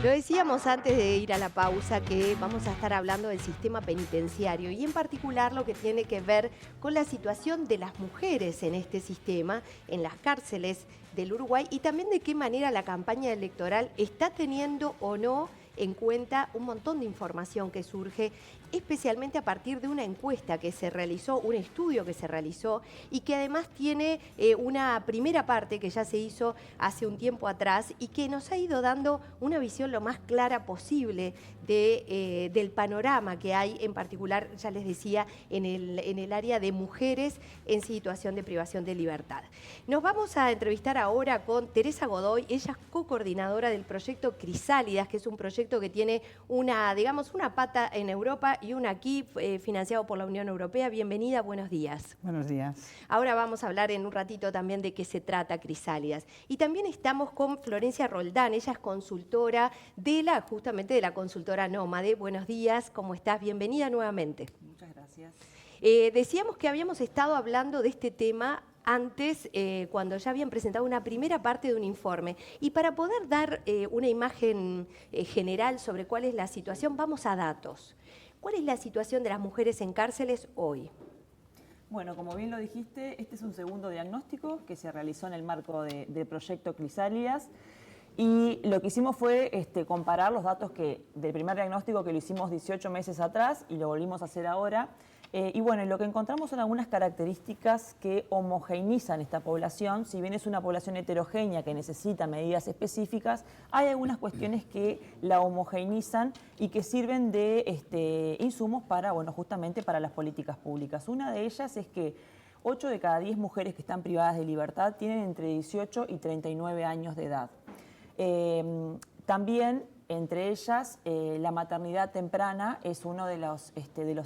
Lo decíamos antes de ir a la pausa que vamos a estar hablando del sistema penitenciario y en particular lo que tiene que ver con la situación de las mujeres en este sistema, en las cárceles del Uruguay y también de qué manera la campaña electoral está teniendo o no en cuenta un montón de información que surge, especialmente a partir de una encuesta que se realizó, un estudio que se realizó y que además tiene una primera parte que ya se hizo hace un tiempo atrás y que nos ha ido dando una visión lo más clara posible del panorama que hay, en particular, ya les decía, en el área de mujeres en situación de privación de libertad. Nos vamos a entrevistar ahora con Teresa Godoy, ella es co-coordinadora del proyecto Crisálidas, que es un proyecto que tiene una pata en Europa y una aquí, financiado por la Unión Europea. Bienvenida, buenos días. Buenos días. Ahora vamos a hablar en un ratito también de qué se trata Crisálidas. Y también estamos con Florencia Roldán, ella es consultora justamente de la consultora Nómade. Buenos días, ¿cómo estás? Bienvenida nuevamente. Muchas gracias. Decíamos que habíamos estado hablando de este tema antes, cuando ya habían presentado una primera parte de un informe. Y para poder dar una imagen general sobre cuál es la situación, vamos a datos. ¿Cuál es la situación de las mujeres en cárceles hoy? Bueno, como bien lo dijiste, este es un segundo diagnóstico que se realizó en el marco del proyecto Crisálidas. Y lo que hicimos fue comparar los datos del primer diagnóstico que lo hicimos 18 meses atrás y lo volvimos a hacer ahora. Y bueno, lo que encontramos son algunas características que homogeneizan esta población. Si bien es una población heterogénea que necesita medidas específicas, hay algunas cuestiones que la homogeneizan y que sirven de insumos para, justamente para las políticas públicas. Una de ellas es que 8 de cada 10 mujeres que están privadas de libertad tienen entre 18 y 39 años de edad. También, entre ellas, la maternidad temprana es uno de los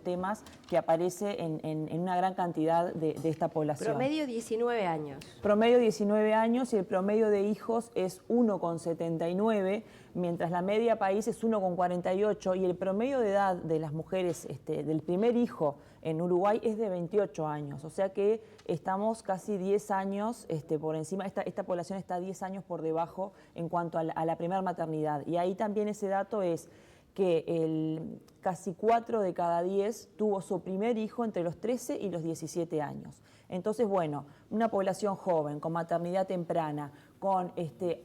temas que aparece en una gran cantidad de esta población. Promedio 19 años. Promedio 19 años y el promedio de hijos es 1,79, mientras la media país es 1,48 y el promedio de edad de las mujeres del primer hijo en Uruguay es de 28 años. O sea que estamos casi 10 años por encima, esta población está 10 años por debajo en cuanto a la primera maternidad. Y ahí también ese dato es que casi 4 de cada 10 tuvo su primer hijo entre los 13 y los 17 años. Entonces, bueno, una población joven, con maternidad temprana, con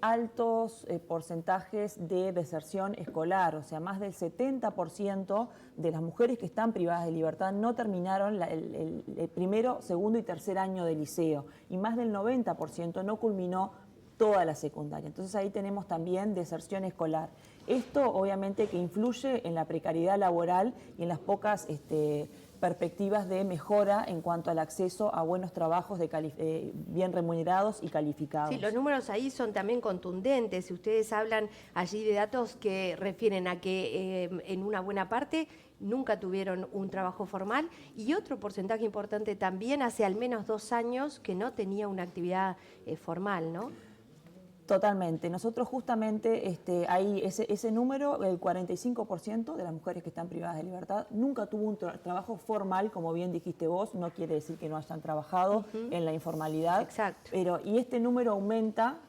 altos porcentajes de deserción escolar, o sea, más del 70% de las mujeres que están privadas de libertad no terminaron el primero, segundo y tercer año de liceo, y más del 90% no culminó toda la secundaria. Entonces ahí tenemos también deserción escolar. Esto obviamente que influye en la precariedad laboral y en las pocas perspectivas de mejora en cuanto al acceso a buenos trabajos bien remunerados y calificados. Sí, los números ahí son también contundentes. Si ustedes hablan allí de datos que refieren a que en una buena parte nunca tuvieron un trabajo formal y otro porcentaje importante también hace al menos 2 años que no tenía una actividad formal, ¿no? Totalmente. Nosotros justamente hay ese número, el 45% de las mujeres que están privadas de libertad nunca tuvo un trabajo formal, como bien dijiste vos, no quiere decir que no hayan trabajado en la informalidad. Exacto. Y este número aumenta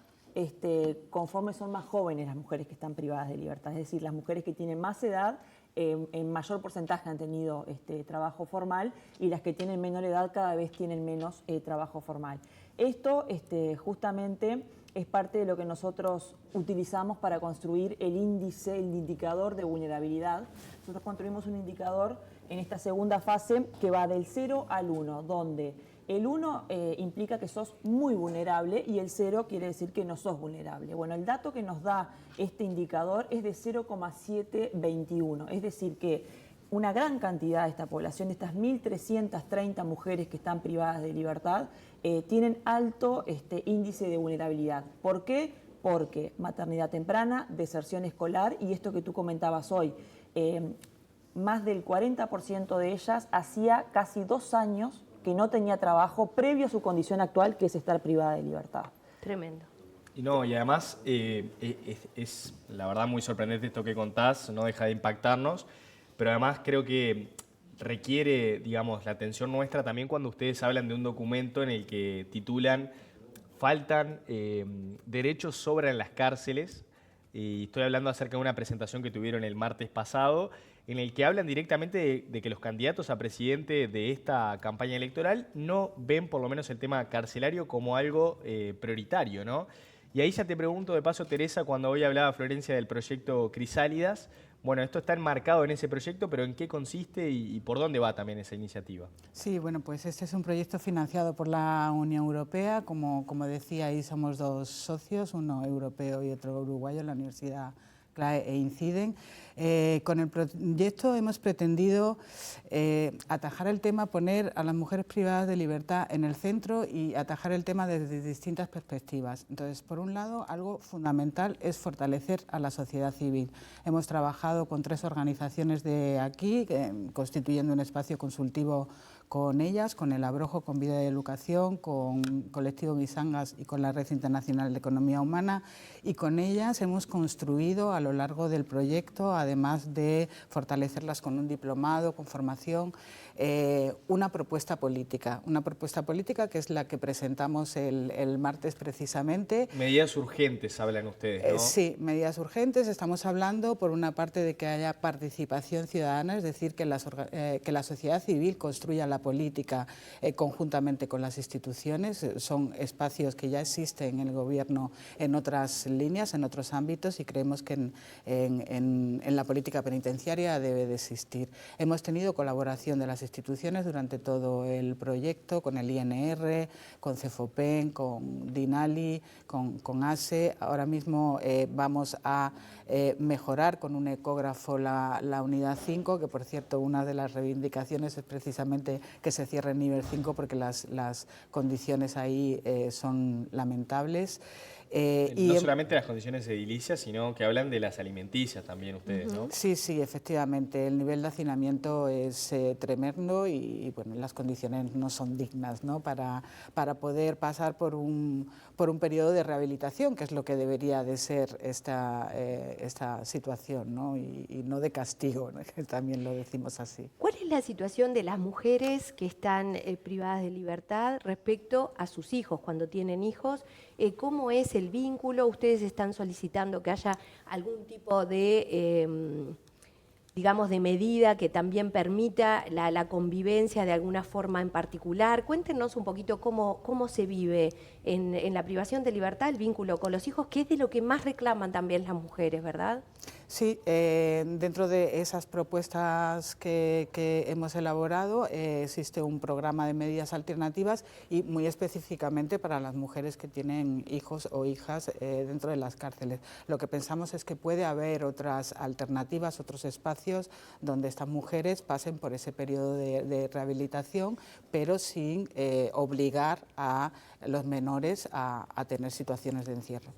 conforme son más jóvenes las mujeres que están privadas de libertad, es decir, las mujeres que tienen más edad en mayor porcentaje han tenido trabajo formal y las que tienen menor edad cada vez tienen menos trabajo formal. Esto justamente es parte de lo que nosotros utilizamos para construir el indicador de vulnerabilidad. Nosotros construimos un indicador en esta segunda fase que va del 0 al 1, donde el 1 implica que sos muy vulnerable y el 0 quiere decir que no sos vulnerable. Bueno, el dato que nos da este indicador es de 0,721, es decir que una gran cantidad de esta población, de estas 1.330 mujeres que están privadas de libertad, tienen alto índice de vulnerabilidad. ¿Por qué? Porque maternidad temprana, deserción escolar y esto que tú comentabas hoy, más del 40% de ellas hacía casi 2 años que no tenía trabajo previo a su condición actual, que es estar privada de libertad. Tremendo. Y además es la verdad muy sorprendente esto que contás, no deja de impactarnos, pero además creo que requiere, digamos, la atención nuestra también cuando ustedes hablan de un documento en el que titulan "Faltan derechos sobran en las cárceles", y estoy hablando acerca de una presentación que tuvieron el martes pasado, en el que hablan directamente de que los candidatos a presidente de esta campaña electoral no ven por lo menos el tema carcelario como algo prioritario, ¿no? Y ahí ya te pregunto de paso, Teresa, cuando hoy hablaba Florencia del proyecto Crisálidas, bueno, esto está enmarcado en ese proyecto, pero ¿en qué consiste y por dónde va también esa iniciativa? Sí, bueno, pues este es un proyecto financiado por la Unión Europea. Como decía, ahí somos dos socios, uno europeo y otro uruguayo en la Universidad CLAE e INCIDEN. Con el proyecto hemos pretendido atajar el tema, poner a las mujeres privadas de libertad en el centro y atajar el tema desde distintas perspectivas. Entonces, por un lado, algo fundamental es fortalecer a la sociedad civil. Hemos trabajado con 3 organizaciones de aquí, constituyendo un espacio consultivo con ellas, con el Abrojo, con Vida y Educación, con Colectivo Misangas y con la Red Internacional de Economía Humana, y con ellas hemos construido a lo largo del proyecto, además de fortalecerlas con un diplomado, con formación, una propuesta política que es la que presentamos el martes precisamente. Medidas urgentes hablan ustedes, ¿no? Sí, medidas urgentes. Estamos hablando, por una parte, de que haya participación ciudadana, es decir, que la sociedad civil construya la política conjuntamente con las instituciones. Son espacios que ya existen en el Gobierno en otras líneas, en otros ámbitos, y creemos que en la política penitenciaria debe de existir. Hemos tenido colaboración de las instituciones durante todo el proyecto, con el INR, con CEFOPEN, con DINALI, con ASE. Ahora mismo vamos a mejorar con un ecógrafo la unidad 5, que por cierto una de las reivindicaciones es precisamente que se cierre el nivel 5 porque las condiciones ahí son lamentables. No solamente las condiciones edilicias, sino que hablan de las alimenticias también ustedes, ¿no? Sí, sí, efectivamente. El nivel de hacinamiento es tremendo y bueno, las condiciones no son dignas, ¿no? Para poder pasar por un periodo de rehabilitación, que es lo que debería de ser esta situación, ¿no? Y no de castigo, ¿no? Que también lo decimos así. ¿Cuál es la situación de las mujeres que están privadas de libertad respecto a sus hijos, cuando tienen hijos? ¿Cómo es el vínculo? ¿Ustedes están solicitando que haya algún tipo de, digamos, de medida que también permita la convivencia de alguna forma en particular? Cuéntenos un poquito cómo se vive en la privación de libertad el vínculo con los hijos, que es de lo que más reclaman también las mujeres, ¿verdad? Sí, dentro de esas propuestas que hemos elaborado existe un programa de medidas alternativas y muy específicamente para las mujeres que tienen hijos o hijas dentro de las cárceles. Lo que pensamos es que puede haber otras alternativas, otros espacios donde estas mujeres pasen por ese periodo de rehabilitación, pero sin obligar a los menores a tener situaciones de encierro.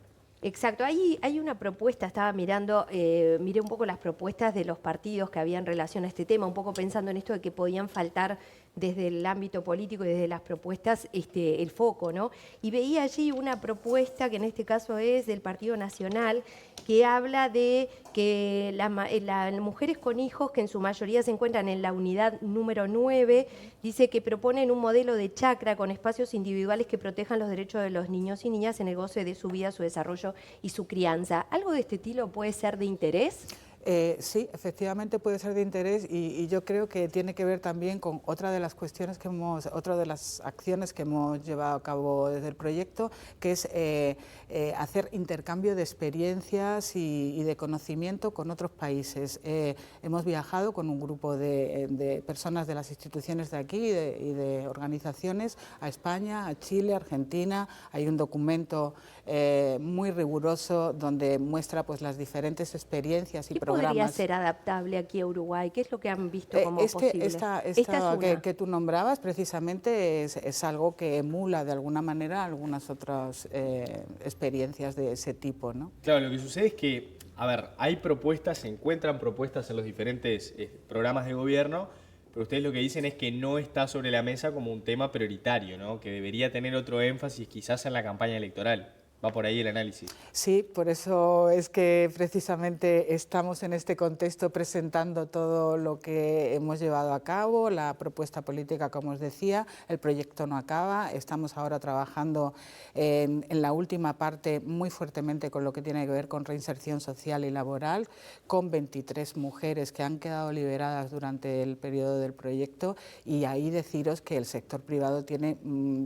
Exacto, hay una propuesta, estaba mirando, miré un poco las propuestas de los partidos que había en relación a este tema, un poco pensando en esto de que podían faltar desde el ámbito político y desde las propuestas el foco, ¿no? Y veía allí una propuesta que en este caso es del Partido Nacional, que habla de que las mujeres con hijos, que en su mayoría se encuentran en la unidad número 9, dice que proponen un modelo de chacra con espacios individuales que protejan los derechos de los niños y niñas en el goce de su vida, su desarrollo y su crianza. ¿Algo de este estilo puede ser de interés? Sí, efectivamente puede ser de interés y yo creo que tiene que ver también con otra de las cuestiones otra de las acciones que hemos llevado a cabo desde el proyecto, que es hacer intercambio de experiencias y de conocimiento con otros países. Hemos viajado con un grupo de personas de las instituciones de aquí y de organizaciones a España, a Chile, a Argentina. Hay un documento muy riguroso donde muestra pues las diferentes experiencias y programas. ¿Podría ser adaptable aquí a Uruguay? ¿Qué es lo que han visto como posible? Esta que tú nombrabas precisamente es algo que emula de alguna manera algunas otras experiencias de ese tipo, ¿no? Claro, lo que sucede es que, a ver, hay propuestas, se encuentran propuestas en los diferentes programas de gobierno, pero ustedes lo que dicen es que no está sobre la mesa como un tema prioritario, ¿no? Que debería tener otro énfasis quizás en la campaña electoral. Va por ahí el análisis. Sí, por eso es que precisamente estamos en este contexto presentando todo lo que hemos llevado a cabo, la propuesta política, como os decía, el proyecto no acaba, estamos ahora trabajando en la última parte muy fuertemente con lo que tiene que ver con reinserción social y laboral, con 23 mujeres que han quedado liberadas durante el periodo del proyecto, y ahí deciros que el sector privado tiene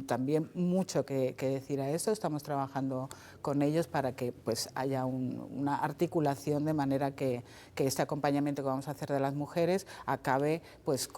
también mucho que decir a eso. Estamos trabajando con ellos para que pues haya una articulación de manera que este acompañamiento que vamos a hacer de las mujeres acabe pues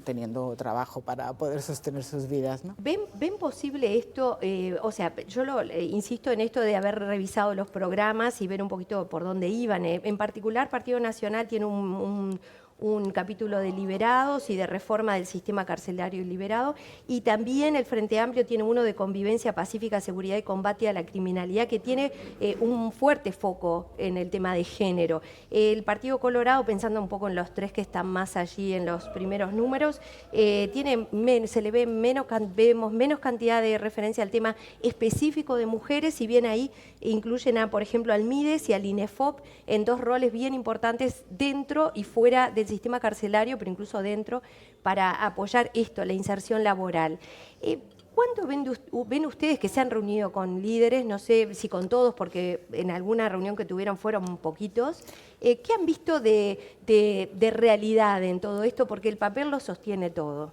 teniendo trabajo para poder sostener sus vidas, ¿no? ¿Ven posible esto? O sea, yo insisto en esto de haber revisado los programas y ver un poquito por dónde iban. En particular, Partido Nacional tiene un capítulo de liberados y de reforma del sistema carcelario y liberado, y también el Frente Amplio tiene uno de convivencia pacífica, seguridad y combate a la criminalidad, que tiene un fuerte foco en el tema de género. El Partido Colorado, pensando un poco en los tres que están más allí en los primeros números, se le vemos menos cantidad de referencia al tema específico de mujeres, si bien ahí incluyen por ejemplo, al MIDES y al INEFOP en dos roles bien importantes dentro y fuera del sistema carcelario, pero incluso dentro, para apoyar esto, la inserción laboral. ¿Cuánto ven ustedes que se han reunido con líderes? No sé si con todos, porque en alguna reunión que tuvieron fueron poquitos. ¿Qué han visto de realidad en todo esto? Porque el papel lo sostiene todo.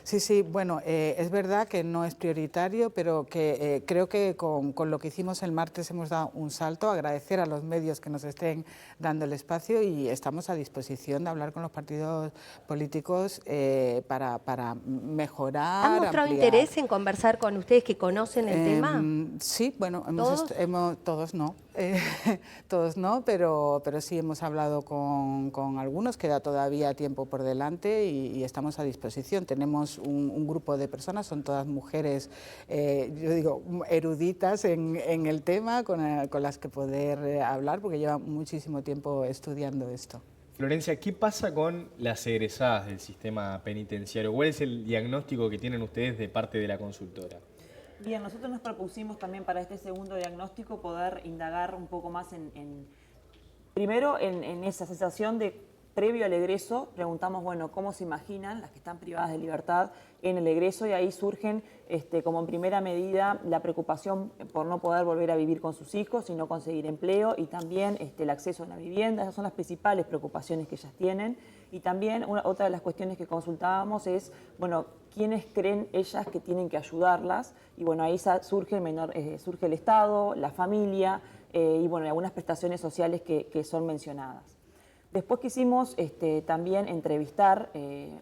Sí, bueno, es verdad que no es prioritario, pero que creo que con lo que hicimos el martes hemos dado un salto. Agradecer a los medios que nos estén dando el espacio, y estamos a disposición de hablar con los partidos políticos para mejorar. ¿Han mostrado interés en conversar con ustedes que conocen el tema? Sí, bueno, todos no, pero sí hemos hablado con algunos, queda todavía tiempo por delante y estamos a disposición. Tenemos un grupo de personas, son todas mujeres, yo digo, eruditas en el tema, con las que poder hablar, porque llevan muchísimo tiempo estudiando esto. Florencia, ¿qué pasa con las egresadas del sistema penitenciario? ¿Cuál es el diagnóstico que tienen ustedes de parte de la consultora? Bien, nosotros nos propusimos también para este segundo diagnóstico poder indagar un poco más primero en esa sensación de previo al egreso. Preguntamos, bueno, ¿cómo se imaginan las que están privadas de libertad en el egreso? Y ahí surgen como en primera medida la preocupación por no poder volver a vivir con sus hijos y no conseguir empleo, y también el acceso a la vivienda. Esas son las principales preocupaciones que ellas tienen. Y también otra de las cuestiones que consultábamos es, bueno, ¿quiénes creen ellas que tienen que ayudarlas? Y bueno, ahí surge el Estado, la familia y bueno, algunas prestaciones sociales que son mencionadas. Después quisimos también entrevistar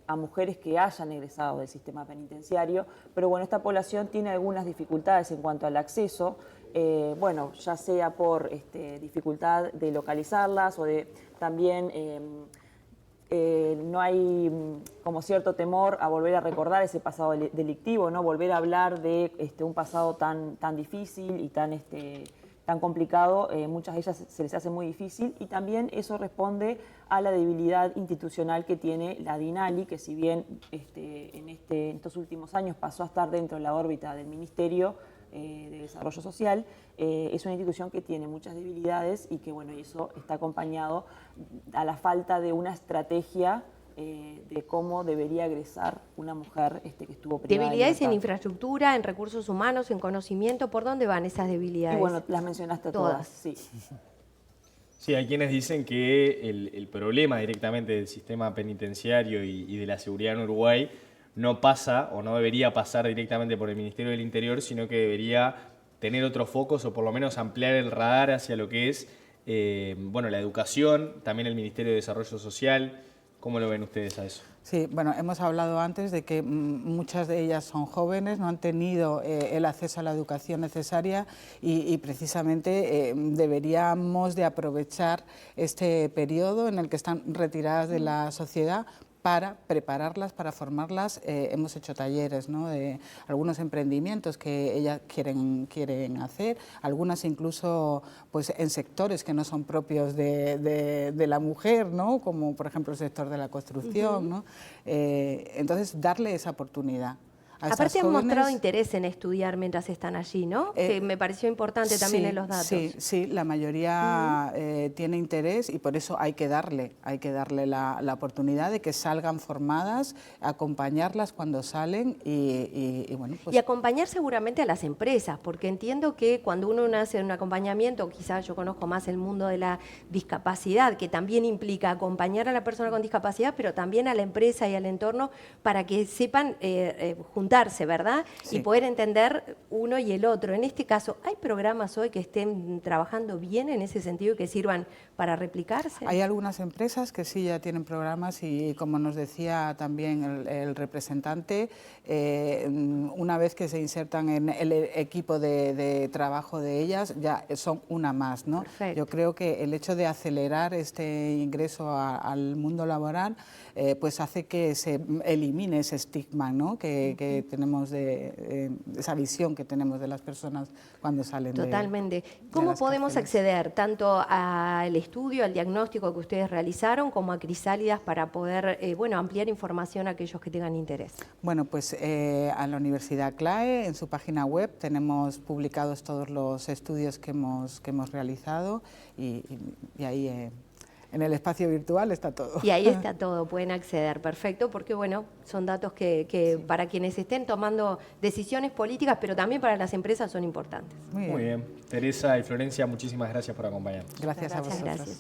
a mujeres que hayan egresado del sistema penitenciario, pero bueno, esta población tiene algunas dificultades en cuanto al acceso, bueno, ya sea por dificultad de localizarlas o de también no hay como cierto temor a volver a recordar ese pasado delictivo, ¿no? Volver a hablar de un pasado tan difícil y tan complicado, muchas de ellas se les hace muy difícil, y también eso responde a la debilidad institucional que tiene la DINALI, que si bien en estos últimos años pasó a estar dentro de la órbita del Ministerio de Desarrollo Social, es una institución que tiene muchas debilidades y que bueno, eso está acompañado a la falta de una estrategia de cómo debería egresar una mujer que estuvo privada ¿Debilidades de en libertad? infraestructura, en recursos humanos, en conocimiento? ¿Por dónde van esas debilidades? Y bueno, las mencionaste todas, sí. Sí, hay quienes dicen que el problema directamente del sistema penitenciario y de la seguridad en Uruguay no pasa o no debería pasar directamente por el Ministerio del Interior, sino que debería tener otros focos o por lo menos ampliar el radar hacia lo que es bueno, la educación, también el Ministerio de Desarrollo Social. ¿Cómo lo ven ustedes a eso? Sí, bueno, hemos hablado antes de que muchas de ellas son jóvenes, no han tenido el acceso a la educación necesaria y precisamente deberíamos de aprovechar este periodo en el que están retiradas de la sociedad para prepararlas, para formarlas. Hemos hecho talleres, ¿no?, de algunos emprendimientos que ellas quieren hacer, algunas incluso pues, en sectores que no son propios de la mujer, ¿no?, como por ejemplo el sector de la construcción, ¿no? Entonces, darle esa oportunidad a Aparte estas han mostrado jóvenes. interés en estudiar mientras están allí, ¿no? Que me pareció importante también Sí, en los datos. Sí, la mayoría tiene interés y por eso hay que darle la oportunidad de que salgan formadas, acompañarlas cuando salen y bueno, pues Y acompañar seguramente a las empresas, porque entiendo que cuando uno hace un acompañamiento, quizás yo conozco más el mundo de la discapacidad, que también implica acompañar a la persona con discapacidad, pero también a la empresa y al entorno para que sepan juntarse, ¿verdad? Sí. Y poder entender uno y el otro. En este caso, ¿hay programas hoy que estén trabajando bien en ese sentido y que sirvan para replicarse? hay algunas empresas que sí ya tienen programas y como nos decía también el representante, una vez que se insertan en el equipo de trabajo de ellas, ya son una más, ¿no? Perfecto. Yo creo que el hecho de acelerar este ingreso al mundo laboral pues hace que se elimine ese estigma, ¿no? que tenemos esa visión que tenemos de las personas cuando salen Totalmente. de ¿Cómo las podemos cárceles. acceder tanto al estudio, al diagnóstico que ustedes realizaron, como a Crisálidas para poder ampliar información a aquellos que tengan interés? Bueno, pues a la Universidad CLAE, en su página web, tenemos publicados todos los estudios que hemos realizado y ahí en el espacio virtual está todo. Y ahí está todo, pueden acceder, perfecto, porque bueno, son datos que para quienes estén tomando decisiones políticas, pero también para las empresas son importantes. Muy bien. Teresa y Florencia, muchísimas gracias por acompañarnos. Gracias a Muchas vosotros. gracias.